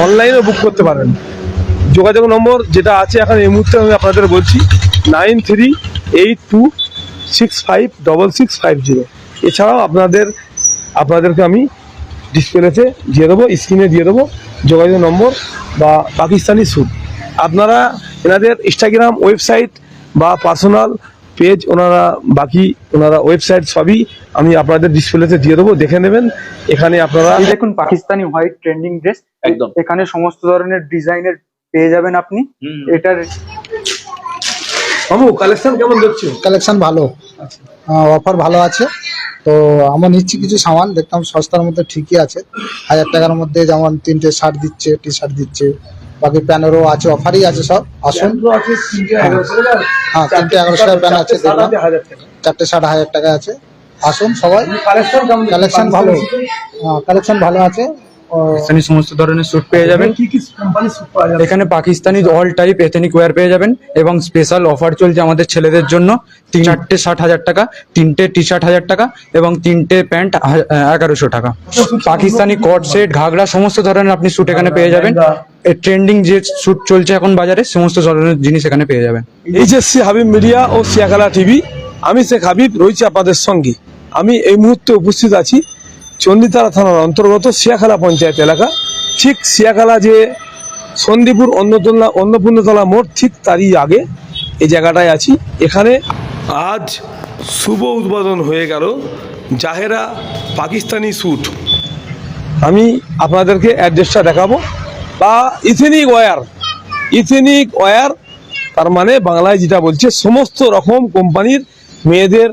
অনলাইনে বুক করতে পারেন। যোগাযোগ নম্বর যেটা আছে এখন এই মুহূর্তে আমি আপনাদের বলছি 9382656650। এছাড়াও আপনাদেরকে আমি ডিসপ্লেতে দিয়ে দেবো, স্ক্রিনে দিয়ে দেবো যোগাযোগ নম্বর বা পাকিস্তানি স্যুট। আপনারা এনাদের ইনস্টাগ্রাম, ওয়েবসাইট বা পার্সোনাল পেজ, ওনারা ওয়েবসাইট সবই আমি আপনাদের ডিসপ্লেতে দিয়ে দেবো, দেখে নেবেন। এখানে আপনারা দেখুন পাকিস্তানি হোয়াইট ট্রেন্ডিং ড্রেস, একদম এখানে সমস্ত ধরনের ডিজাইনের পেয়ে যাবেন আপনি। এটার মামু কালেকশন কেমন দেখছো? কালেকশন ভালো, অফার ভালো আছে। তো আমরা নিচ্ছি কিছু সামান, দেখতাম সস্তার মধ্যে ঠিকই আছে। 1000 টাকার মধ্যে যেমন 3টে শার্ট দিচ্ছে, টি শার্ট দিচ্ছে, বাকি প্যানেরও আছে, অফারই আছে সব। আসুন। হ্যাঁ, 3টে 1100 টাকার প্যান আছে, দেখলাম 4টে শার্ট 1000 টাকা আছে। আসুন সবাই। কালেকশন ভালো, কালেকশন ভালো আছে। পাকিস্তানি সমস্ত ধরনের স্যুট পেয়ে যাবেন। কি কি কোম্পানি স্যুট পাওয়া যাবে? এখানে Pakistani all type ethnic wire পেয়ে যাবেন এবং স্পেশাল অফার চলছে আমাদের ছেলেদের জন্য। 4টে শার্ট 1000 টাকা, 3টে টি শার্ট 1000 টাকা এবং 3টে প্যান্ট 1100 টাকা। পাকিস্তানি কট সেট, ঘাগরা, সমস্ত ধরনের আপনি স্যুট এখানে পেয়ে যাবেন। ট্রেন্ডিং যে স্যুট চলছে এখন বাজারে, সমস্ত ধরনের জিনিস এখানে পেয়ে যাবেন। এইচএসসি হাবিব মিডিয়া ও সিয়াখালা টিভি, আমি শেখ হাবিব রয়েছি আপনাদের সঙ্গে। আমি এই মুহূর্তে উপস্থিত আছি চণ্ডীতলা থানার অন্তর্গত সিয়াখালা পঞ্চায়েত এলাকা। ঠিক সিয়াখালা যে সন্দীপুর অন্নপূর্ণতলা মোড়, ঠিক তারই আগে এই জায়গাটায় আছি। এখানে আজ শুভ উদ্বোধন হয়ে গেল জাহেরা পাকিস্তানি স্যুট। আমি আপনাদেরকে অ্যাড্রেসটা দেখাবো। বা ইথেনিক ওয়্যার, তার মানে বাংলায় যেটা বলছে সমস্ত রকম কোম্পানির মেয়েদের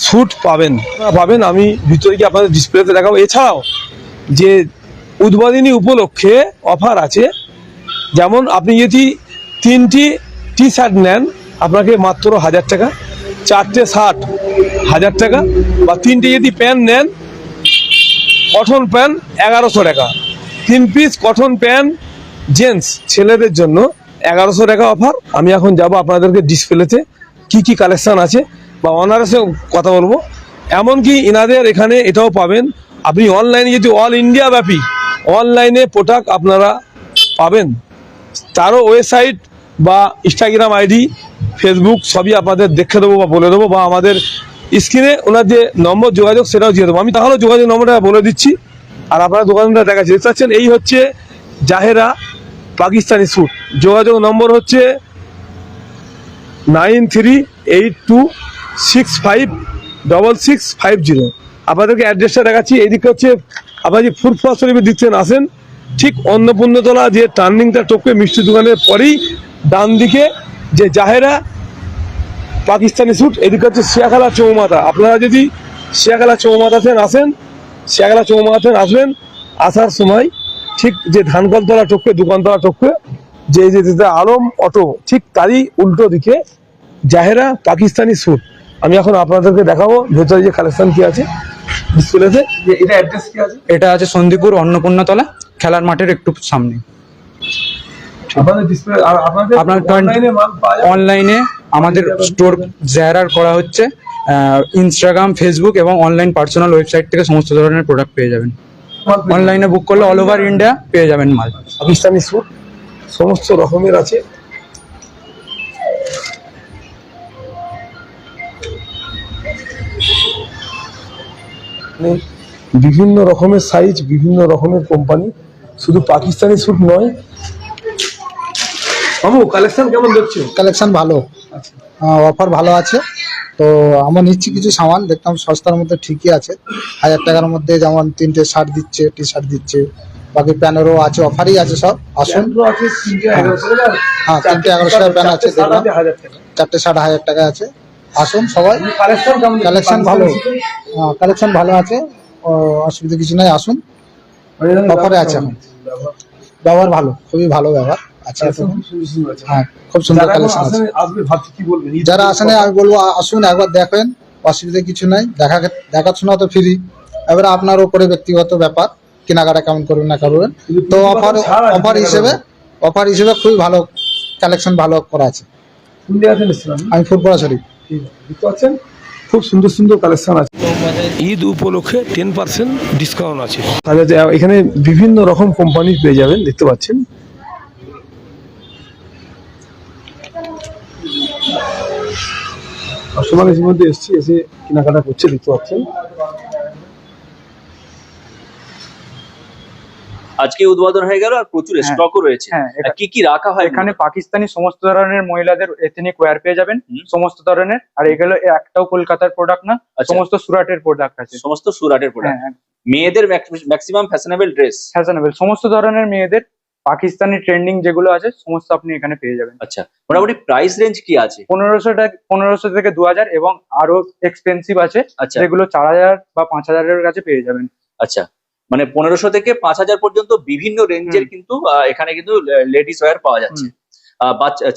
স্যুট পাবেন। আমি ভিতরে গিয়ে আপনাদের ডিসপ্লেতে দেখাবো। এছাড়াও যে উদ্বোধনী উপলক্ষে অফার আছে, যেমন আপনি যদি 3টি টি শার্ট নেন আপনাকে মাত্র 1000 টাকা, 4টে শার্ট 1000 টাকা, বা 3টে যদি প্যান্ট নেন কটন প্যান্ট 1100 টাকা, 3 পিস কটন প্যান্ট জেন্টস ছেলেদের জন্য 1100 টাকা অফার। আমি এখন যাব আপনাদেরকে ডিসপ্লেতে কি কি কালেকশন আছে বা অনারের সঙ্গে কথা বলবো। এমনকি ইনাদের এখানে এটাও পাবেন, আপনি অনলাইনে যদি অল ইন্ডিয়া ব্যাপী অনলাইনে প্রোডাক্ট আপনারা পাবেন, তারও ওয়েবসাইট বা ইনস্টাগ্রাম আইডি, ফেসবুক সবই আপনাদের দেখে দেবো বা বলে দেবো, বা আমাদের স্ক্রিনে ওনার যে নম্বর যোগাযোগ সেটাও দিয়ে দেবো। আমি তাহলে যোগাযোগ নম্বরটা বলে দিচ্ছি আর আপনারা দোকানটা দেখাচ্ছি। দেখতে পাচ্ছেন এই হচ্ছে জাহেরা পাকিস্তানি স্যুট। যোগাযোগ নম্বর হচ্ছে 9382656650। আপনাদেরকে অ্যাড্রেসটা দেখাচ্ছি। এইদিকে হচ্ছে আপনারা যে ফুরফুরা শরীফের দিক থেকে আসেন, ঠিক অন্নপূর্ণতলা যে টার্নিংটা টপকে মিষ্টি দোকানের পরেই ডান দিকে যে জাহেরা পাকিস্তানি স্যুট, এদিকে হচ্ছে সিয়াখালা চৌমাথা। আপনারা যদি সিয়াখালা চৌমাথাতে আসবেন, আসার সময় ঠিক যে ধানকলতলা টপকে, দোকানতলা টপকে যে আলম অটো, ঠিক তারই উল্টো দিকে জাহেরা পাকিস্তানি স্যুট। আমি এখন আপনাদেরকে দেখাবো ভেতরে যে কালেকশন কি আছে ডিসপ্লেতে। এটা অ্যাড্রেস কি আছে? এটা আছে সন্দীপুর অন্নপূর্ণতলা খেলার মাঠের একটু সামনে। অনলাইনে আমাদের স্টোর জাহেরার করা হচ্ছে। ইনস্টাগ্রাম, ফেসবুক এবং অনলাইন পার্সোনাল ওয়েবসাইট থেকে সমস্ত ধরনের প্রোডাক্ট পেয়ে যাবেন। অনলাইনে বুক করলে অল ওভার ইন্ডিয়া পেয়ে যাবেন মাল। পাকিস্তানি স্যুট সমস্ত রকমের আছে। বিভিন্ন রকমের সাইজ, বিভিন্ন রকমের কোম্পানি, শুধু পাকিস্তানি স্যুট নয়। মামু কালেকশন কেমন দেখছো? কালেকশন ভালো, অফার ভালো আছে। তো আমরা নিচ্ছি কিছু সামান, দেখতাম সস্তার মধ্যে ঠিকই আছে। 1000 টাকার মধ্যে যেমন 3টে শার্ট দিচ্ছে, টি শার্ট দিচ্ছে, বাকি প্যানেরও আছে, অফারই আছে সব। আসুন। হ্যাঁ, 3টে 1100 টাকার প্যান আছে, দেখলাম 4টে শার্ট 1000 টাকা আছে। আসুন সবাই। কালেকশন ভালো, কালেকশন ভালো আছে, অসুবিধা কিছু নাই। আসুন, অফারে আছে এখন। ব্যবহার ভালো, খুবই ভালো ব্যবহার আছে। হ্যাঁ, খুব সুন্দর কালেকশন আছে। যারা আসেন আমি বলবো আসুন একবার দেখেন, অসুবিধা কিছু নাই। দেখাশোনা তো ফ্রি, এবারে আপনার উপরে ব্যক্তিগত ব্যাপার, কেনাকাটা কেমন করবেন না করবেন। তো অফার হিসেবে খুবই ভালো কালেকশন, ভালো করা আছে। কোন জায়গা থেকে এসেছেন? আমি ফুরফুরা শরীফ। দেখতে পাচ্ছেন খুব সুন্দর সুন্দর কালেকশন আছে। ঈদ উপলক্ষে 10% ডিসকাউন্ট আছে। তাহলে এখানে বিভিন্ন রকম কোম্পানি পেয়ে যাবেন, দেখতে পাচ্ছেন। কাস্টমার এর মধ্যে এসে কেনাকাটা করছে, দেখতে পাচ্ছেন। আজকে উদ্বোধন হয়ে গেল আর প্রচুর স্টকও রয়েছে। হ্যাঁ, আর কি কি রাখা হয় এখানে পাকিস্তানি সমস্ত ধরনের মহিলাদের এথনিক ওয়্যার পেয়ে যাবেন, সমস্ত ধরনের। আর এগুলো একটাও কলকাতার প্রোডাক্ট না, আচ্ছা। সমস্ত সুরাটের প্রোডাক্ট আছে। সমস্ত সুরাটের প্রোডাক্ট। হ্যাঁ, মেয়েদের ম্যাক্সিমাম ফ্যাশনেবল ড্রেস। ফ্যাশনেবল সমস্ত ধরনের মেয়েদের পাকিস্তানি ট্রেন্ডিং যেগুলো আছে সমস্ত আপনি এখানে পেয়ে যাবেন। আচ্ছা, মোটামুটি প্রাইস রেঞ্জ কি আছে? 1500 থেকে 2000 এবং আরো এক্সপেন্সিভ আছে, আচ্ছা যেগুলো 4000 বা 5000 এর কাছে পেয়ে যাবেন। আচ্ছা, মানে 1500 থেকে 5000 পর্যন্ত বিভিন্ন রেঞ্জের কিন্তু এখানে কিন্তু লেডিস ওয়্যার পাওয়া যাচ্ছে।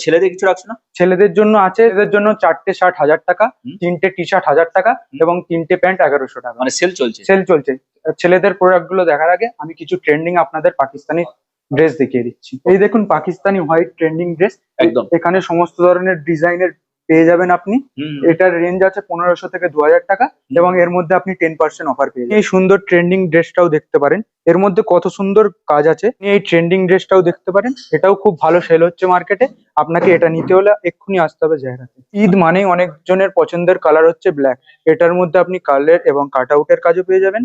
ছেলেদের কিছু রাখছো না? ছেলেদের জন্য আছে, এদের জন্য 4টে শার্ট 1000 টাকা, হুম। 3টে টি শার্ট 1000 টাকা এবং 3টে প্যান্ট 1100 টাকা। মানে সেল চলছে। সেল চলছে। ছেলেদের প্রোডাক্ট গুলো দেখার আগে আমি কিছু ট্রেন্ডিং আপনাদের পাকিস্তানি ড্রেস দেখিয়ে দিচ্ছি। এই দেখুন পাকিস্তানি হোয়াইট ট্রেন্ডিং ড্রেস, একদম। এখানে সমস্ত ধরনের ডিজাইনের পেয়ে যাবেন আপনি। হুম। এটার রেঞ্জ আছে 1500 থেকে 2000 টাকা এবং এর মধ্যে আপনি 10% অফার পেয়ে যাবেন। এই সুন্দর ট্রেন্ডিং ড্রেসটাও দেখতে পারেন, এর মধ্যে কত সুন্দর কাজ আছে। আপনি এই ট্রেন্ডিং ড্রেসটাও দেখতে পারেন, এটাও খুব ভালো সেল হচ্ছে মার্কেটে। আপনাকে এটা নিতে হলে এক্ষুনি আসতে হবে জায়গাতে। ঈদ মানেই অনেকজনের পছন্দের কালার হচ্ছে ব্ল্যাক, এটার মধ্যে আপনি কালার এবং কাট আউটের কাজও পেয়ে যাবেন।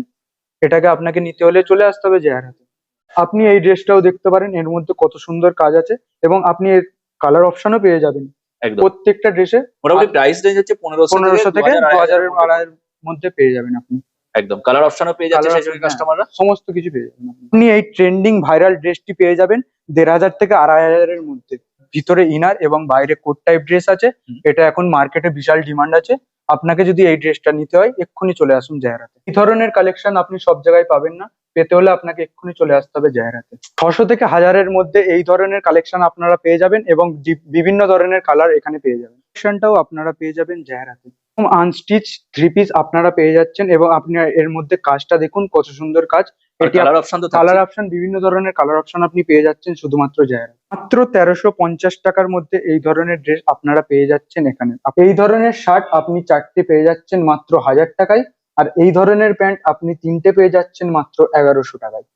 এটাকে আপনাকে নিতে হলে চলে আসতে হবে জায়গাতে। আপনি এই ড্রেসটাও দেখতে পারেন, এর মধ্যে কত সুন্দর কাজ আছে এবং আপনি এর কালার অপশনও পেয়ে যাবেন। একদম। প্রত্যেকটা ড্রেসে মোটামুটি প্রাইস রেঞ্জ হচ্ছে 1500 থেকে 2000 এর 2000 এর মধ্যে পেয়ে যাবেন আপনি। একদম। কালার অপশনও পেয়ে যাচ্ছে সেই সঙ্গে হ্যাঁ, কাস্টমাররা। সমস্ত কিছু পেয়ে যাবেন আপনি এই ট্রেন্ডিং ভাইরাল ড্রেসটি পেয়ে যাবেন 1500 থেকে 2500 এর মধ্যে। ভিতরে ইনার এবং বাইরে কোট টাইপ ড্রেস আছে। হুম। এটা এখন মার্কেটে বিশাল ডিমান্ড আছে। আপনাকে যদি এই ড্রেসটা নিতে হয় এক্ষুনি চলে আসুন জায়গাতে। এই ধরনের কালেকশন আপনি সব জায়গায় পাবেন না, পেতে হলে আপনাকে এক্ষুনি চলে আসতে হবে জায়গাতে। 600 থেকে 1000 এর মধ্যে এই ধরনের কালেকশন আপনারা পেয়ে যাবেন এবং বিভিন্ন ধরনের কালার এখানে পেয়ে যাবেন। কালেকশনটাও আপনারা পেয়ে যাবেন জায়গাতে। আনস্টিচ 3 পিস আপনারা পেয়ে যাচ্ছেন এবং আপনি এর মধ্যে কাজটা দেখুন কত সুন্দর কাজ। এটি কালার অপশন তো কালার অপশন, বিভিন্ন ধরনের কালার অপশন আপনি পেয়ে যাচ্ছেন শুধুমাত্র জায়গা। মাত্র 1350 টাকার মধ্যে এই ধরনের ড্রেস আপনারা পেয়ে যাচ্ছেন এখানে। এই ধরনের শার্ট আপনি 4টে পেয়ে যাচ্ছেন মাত্র 1000 টাকায়, আর এই ধরনের প্যান্ট আপনি 3টে পেয়ে যাচ্ছেন মাত্র 1100 টাকায়।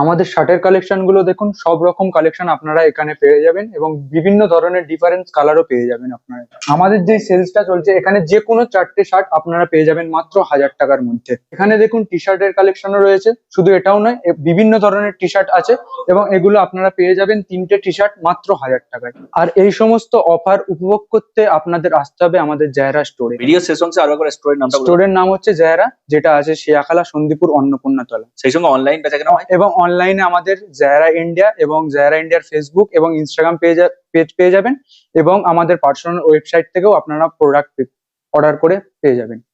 আমাদের শার্টের কালেকশন গুলো দেখুন, সব রকম কালেকশন আপনারা এখানে পেয়ে যাবেন এবং বিভিন্ন ধরনের ডিফারেন্স কালারও পেয়ে যাবেন আপনারা। আমাদের যে সেলসটা চলছে এখানে যে কোনো 4টে শার্ট আপনারা পেয়ে যাবেন মাত্র 1000 টাকার মধ্যে। এখানে দেখুন টি শার্টের কালেকশনও রয়েছে, শুধু এটাও নয় বিভিন্ন ধরনের টি শার্ট আছে এবং এগুলো আপনারা পেয়ে যাবেন 3টে টি শার্ট মাত্র 1000 টাকায়। আর এই সমস্ত অফার উপভোগ করতে আপনাদের আসতে হবে আমাদের জায়রা স্টোরে। ভিডিও শেষ অংশে আরো একবার স্টোরের নামটা বলুন। স্টোরের নাম হচ্ছে জায়রা, যেটা আছে শিয়াখালা সন্দীপুর অন্নপূর্ণা তলা। সেই সঙ্গে অনলাইন বেচাকেনা হয়। এবং অনলাইনে আমাদের জায়রা ইন্ডিয়া এবং জায়রা ইন্ডিয়ার ফেসবুক এবং ইনস্টাগ্রাম পেজ পেয়ে যাবেন এবং আমাদের পার্সোনাল ওয়েবসাইট থেকেও আপনারা প্রোডাক্ট অর্ডার করে পেয়ে যাবেন।